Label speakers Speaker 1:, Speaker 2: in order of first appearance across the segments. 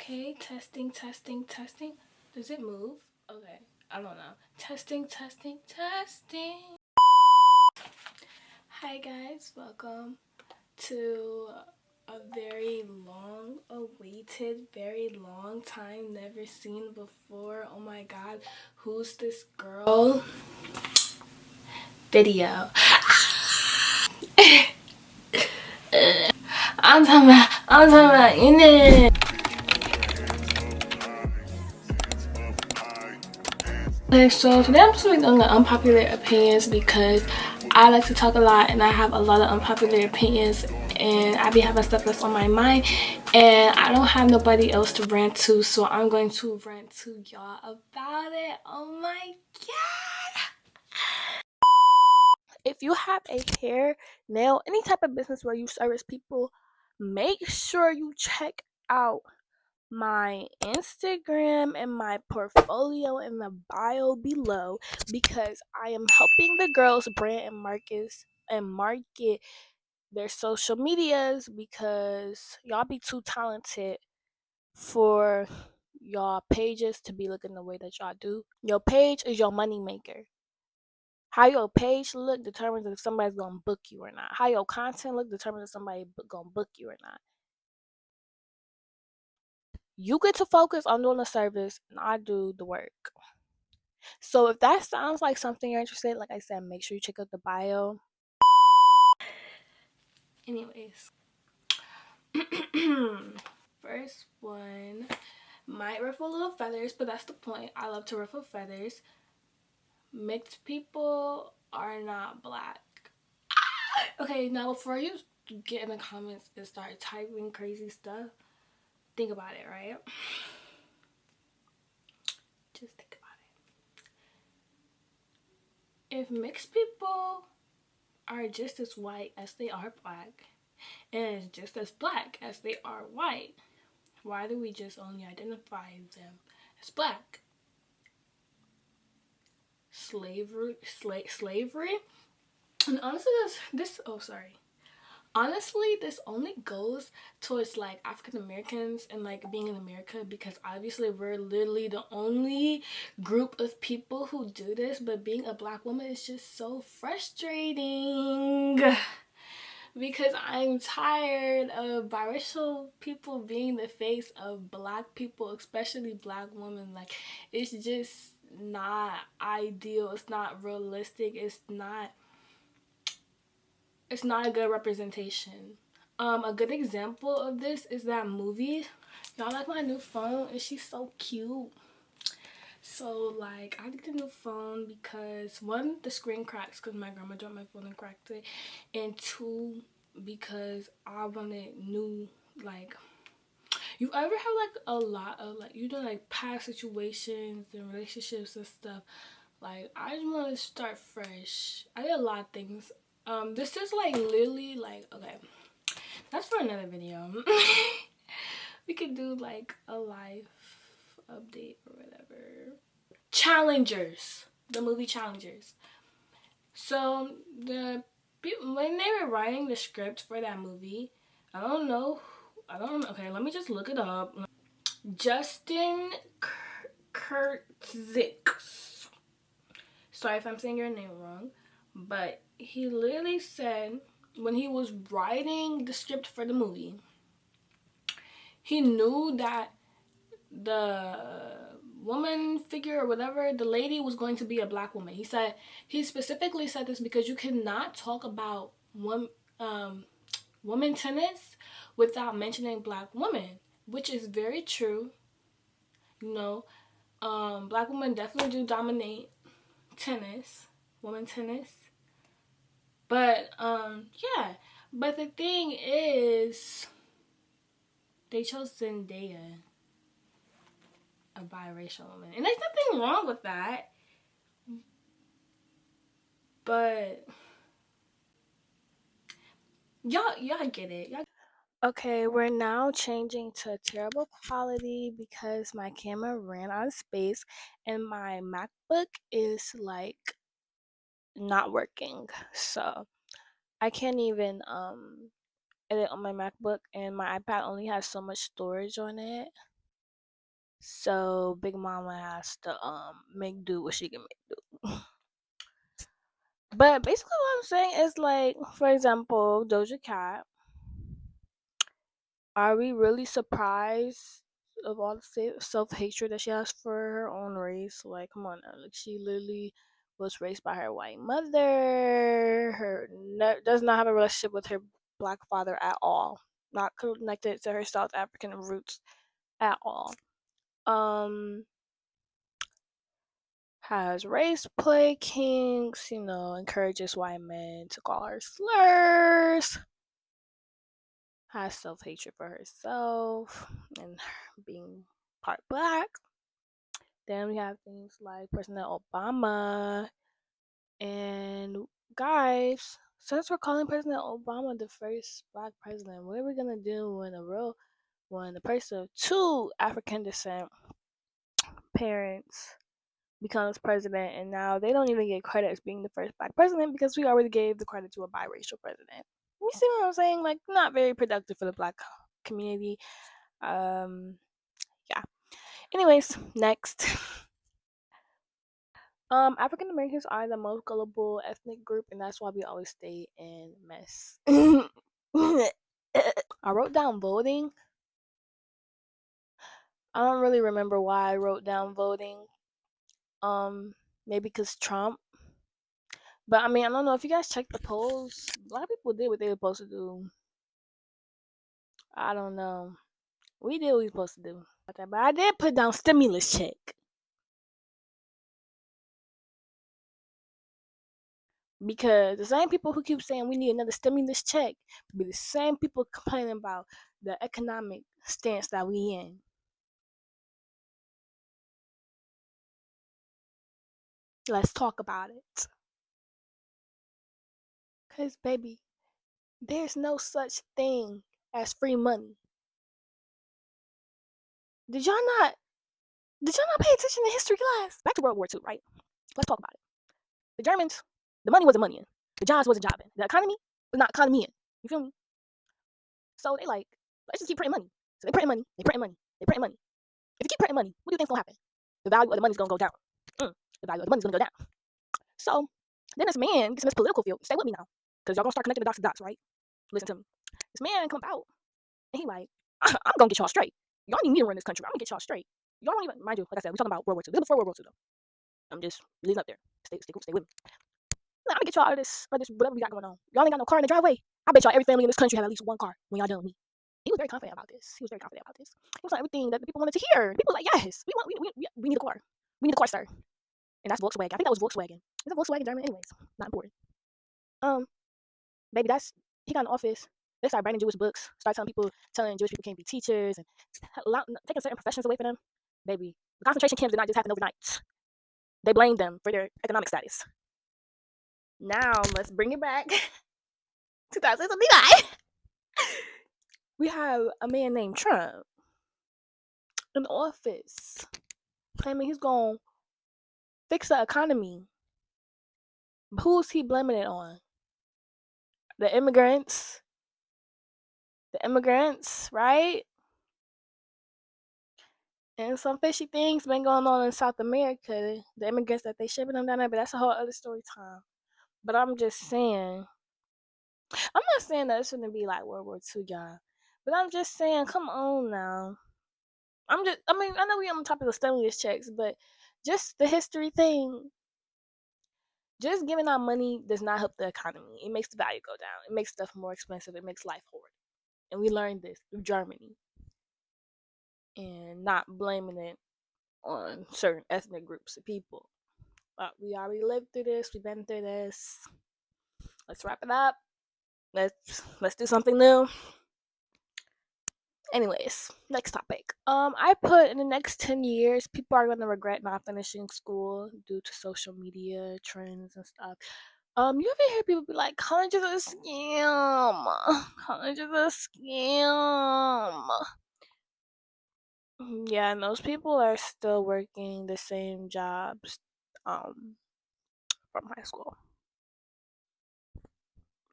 Speaker 1: Okay, testing, testing, testing. Does it move? Okay, I don't know. Testing, testing, testing. Hi guys, welcome to a very long awaited, very long time never seen before. Oh my god, who's this girl? Video. I'm talking about in it. Okay, so today I'm just doing unpopular opinions because I like to talk a lot and I have a lot of unpopular opinions and I be having stuff that's on my mind and I don't have nobody else to rant to, so I'm going to rant to y'all about it. Oh my god. If you have a hair, nail, any type of business where you service people, make sure you check out my Instagram and my portfolio in the bio below because I am helping the girls brand and market their social medias because y'all be too talented for y'all pages to be looking the way that y'all do. Your page is your money maker. How your page look determines if somebody's gonna book you or not. How your content look determines if somebody gonna book you or not. You get to focus on doing the service and I do the work. So if that sounds like something you're interested in, like I said, make sure you check out the bio. Anyways, first one might ruffle little feathers, but that's the point. I love to ruffle feathers. Mixed people are not black. Okay, now before you get in the comments and start typing crazy stuff, think about it, right? Just think about it. If mixed people are just as white as they are black, and just as black as they are white, why do we just only identify them as black? Slavery? And honestly, honestly, this only goes towards like African Americans and like being in America because obviously we're literally the only group of people who do this, but being a black woman is just so frustrating because I'm tired of biracial people being the face of black people, especially black women. Like, it's just not ideal. It's not realistic. It's not a good representation. A good example of this is that movie. Y'all like my new phone? And she's so cute. So like I get the new phone because one, the screen cracks because my grandma dropped my phone and cracked it, and two, because I wanted new, like, you ever have like a lot of like, you know, like past situations and relationships and stuff. Like I just want to start fresh. I did a lot of things. This is like literally like, okay, that's for another video. We could do like a life update or whatever. Challengers, the movie Challengers. So the people, when they were writing the script for that movie, I don't know. Okay, let me just look it up. Justin Kurtzik. Sorry if I'm saying your name wrong, but he literally said when he was writing the script for the movie, he knew that the woman figure or whatever, the lady, was going to be a black woman. He specifically said this because you cannot talk about women tennis without mentioning black women, which is very true. You know, black women definitely do dominate tennis, women tennis. But yeah. But the thing is, they chose Zendaya, a biracial woman, and there's nothing wrong with that. But y'all get it. Okay, we're now changing to terrible quality because my camera ran out of space and my MacBook is like not working. So I can't even edit on my MacBook, and my iPad only has so much storage on it. So Big Mama has to make do what she can make do. But basically what I'm saying is like, for example, Doja Cat, are we really surprised of all the self hatred that she has for her own race? Like, come on now. Like, she literally was raised by her white mother. Does not have a relationship with her black father at all. Not connected to her South African roots at all. Um, has race play kinks. Encourages white men to call her slurs. Has self hatred for herself and being part black. Then we have things like President Obama. And guys, since we're calling President Obama the first black president, what are we gonna do when the person of two African descent parents becomes president, and now they don't even get credit as being the first black president because we already gave the credit to a biracial president. You see what I'm saying? Like, not very productive for the black community. Um, yeah. Anyways, next. African Americans are the most gullible ethnic group, and that's why we always stay in mess. I wrote down voting. I don't really remember why I wrote down voting. Maybe because Trump. But I mean, I don't know if you guys checked the polls. A lot of people did what they were supposed to do. I don't know. We did what we were supposed to do. But I did put down stimulus check. Because the same people who keep saying we need another stimulus check be the same people complaining about the economic stance that we in. Let's talk about it. Cause baby, there's no such thing as free money. Did y'all not did y'all not pay attention in history class? Back to World War II, right? Let's talk about it. The Germans, the money wasn't money in. The jobs wasn't jobbing. The economy was not economy in. You feel me? So they like, let's just keep printing money. So they printing money, they printing money, they printing money. If you keep printing money, what do you think's gonna happen? The value of the money's gonna go down. The value of the money's gonna go down. So then this man gets in this political field. Stay with me now. Because y'all gonna start connecting the dots to dots, right? Listen to me. This man come out and he like, I'm gonna get y'all straight. Y'all need me to run this country. I'm gonna get y'all straight. Y'all don't even mind you, like I said, we're talking about World War II. This is before World War II though. I'm just leading up there. Stay with me. Nah, I'm gonna get y'all out of this whatever we got going on. Y'all ain't got no car in the driveway. I bet y'all every family in this country have at least one car when y'all done with me. He was very confident about this. He was very confident about this. He was on everything that the people wanted to hear. People were like, yes, we need a car. We need a car, sir. And that's Volkswagen. I think that was Volkswagen. Is it Volkswagen German? Anyways, not important. Um, Baby, that's he got in office. They started banning Jewish books. Started telling Jewish people can't be teachers and taking certain professions away from them. Baby, the concentration camps did not just happen overnight. They blamed them for their economic status. Now let's bring it back. 2029. We have a man named Trump in office claiming he's gonna fix the economy. Who's he blaming it on? The immigrants. The immigrants, right? And some fishy things been going on in South America. The immigrants that they shipping them down there, but that's a whole other story time. But I'm just saying, I'm not saying that it shouldn't be like World War II, y'all. But I'm just saying, come on now. I mean, I know we on the topic of stimulus checks, but just the history thing, just giving out money does not help the economy. It makes the value go down. It makes stuff more expensive. It makes life hard. And we learned this through Germany. And not blaming it on certain ethnic groups of people. But we already lived through this. We've been through this. Let's wrap it up. Let's do something new. Anyways, next topic. I put in the next 10 years, people are gonna regret not finishing school due to social media trends and stuff. You ever hear people be like, college is a scam. College is a scam. Yeah, and those people are still working the same jobs from high school.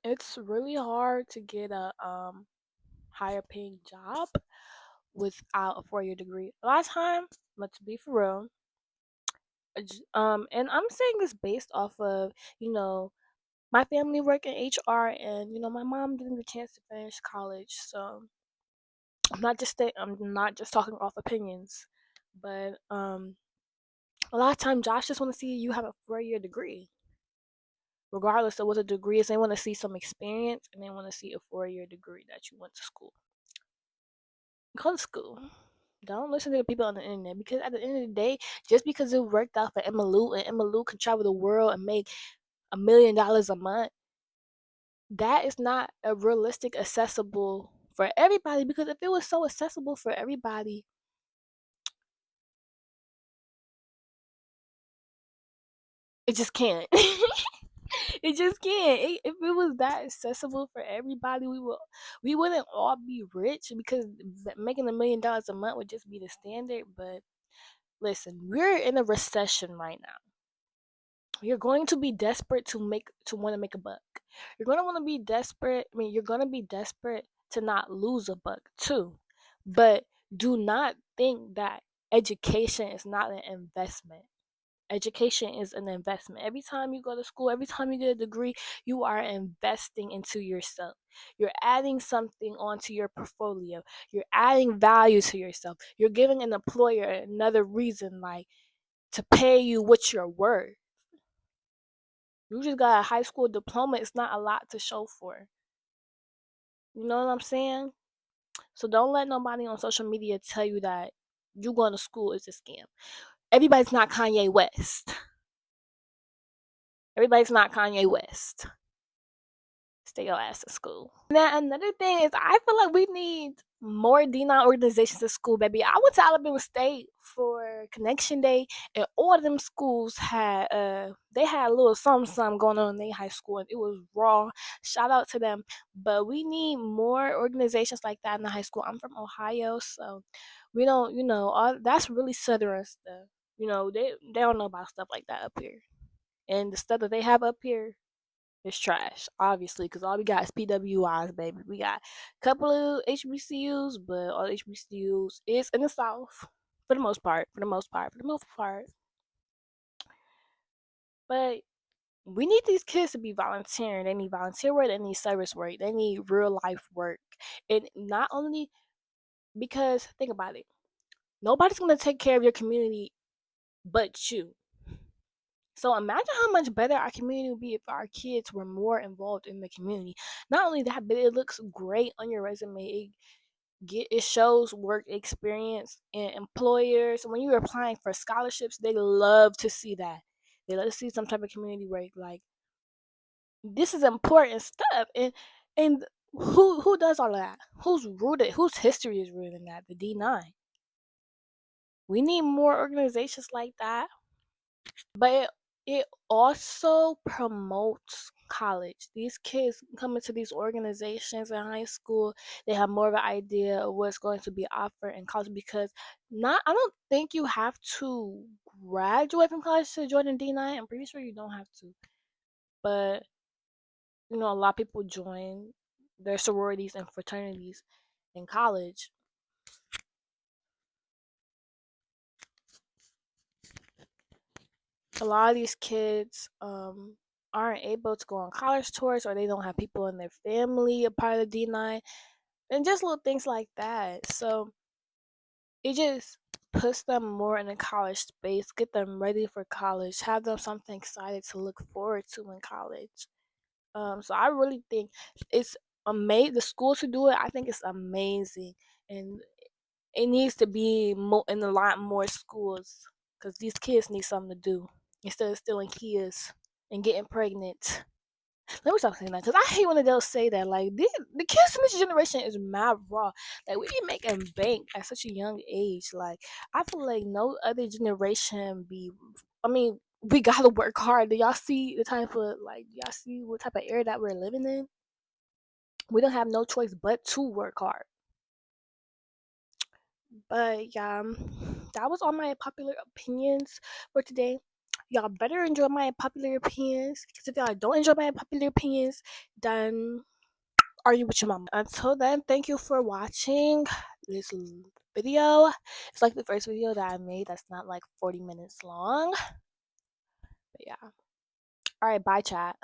Speaker 1: It's really hard to get a higher paying job without a 4-year degree. A lot of time, let's be for real. And I'm saying this based off of, you know, my family work in HR, and my mom didn't get a chance to finish college. So I'm not just talking off opinions, but a lot of time Josh just want to see you have a 4-year degree. Regardless of what the degree is, they want to see some experience, and they want to see a 4-year degree that you went to school. Go to school. Don't listen to the people on the internet, because at the end of the day, just because it worked out for Emma Lou and Emma Lou can travel the world and make $1 million a month, that is not a realistic accessible for everybody. Because if it was so accessible for everybody, it just can't. It just can't. If it was that accessible for everybody, we wouldn't all be rich, because making $1 million a month would just be the standard. But listen, we're in a recession right now. You're going to be desperate to want to make a buck. You're going to want to be desperate. I mean, you're going to be desperate to not lose a buck too. But do not think that education is not an investment. Education is an investment. Every time you go to school, every time you get a degree, you are investing into yourself. You're adding something onto your portfolio. You're adding value to yourself. You're giving an employer another reason, like, to pay you what you're worth. You just got a high school diploma. It's not a lot to show for. You know what I'm saying? So don't let nobody on social media tell you that you going to school is a scam. Everybody's not Kanye West. Everybody's not Kanye West. Stay your ass at school. Now another thing is, I feel like we need more D9 organizations at school, baby. I went to Alabama State for Connection Day, and all of them schools had they had a little something going on in their high school, and it was raw. Shout out to them. But we need more organizations like that in the high school. I'm from Ohio, so we don't, all that's really southern stuff. They don't know about stuff like that up here. And the stuff that they have up here, it's trash, obviously, because all we got is PWIs, baby. We got a couple of HBCUs, but all HBCUs is in the South for the most part. But we need these kids to be volunteering. They need volunteer work. They need service work. They need real life work. And not only because, think about it, nobody's gonna take care of your community but you. So imagine how much better our community would be if our kids were more involved in the community. Not only that, but it looks great on your resume. It shows work experience, and employers, when you're applying for scholarships, they love to see that. They love to see some type of community work. Like, this is important stuff. And who does all of that? Whose history is rooted in that? The D9. We need more organizations like that. But it also promotes college. These kids come into these organizations in high school, they have more of an idea of what's going to be offered in college, because not I don't think you have to graduate from college to join a D9. I'm pretty sure you don't have to. But a lot of people join their sororities and fraternities in college. A lot of these kids aren't able to go on college tours, or they don't have people in their family a part of the D9, and just little things like that. So it just puts them more in a college space, get them ready for college, have them something excited to look forward to in college. So I really think it's amazing. The school to do it, I think it's amazing, and it needs to be in a lot more schools, because these kids need something to do instead of stealing kids and getting pregnant. Let me stop saying that, because I hate when adults say that. Like, the kids in this generation is mad raw. Like, we be making bank at such a young age. Like, I feel like no other generation be. I mean, we gotta work hard. Do y'all see the type of y'all see what type of era that we're living in? We don't have no choice but to work hard. But yeah, that was all my popular opinions for today. Y'all better enjoy my popular opinions, because if y'all don't enjoy my popular opinions, then are you with your mama? Until then, thank you for watching. this video. It's like the first video that I made that's not like 40 minutes long. But yeah. All right, bye chat.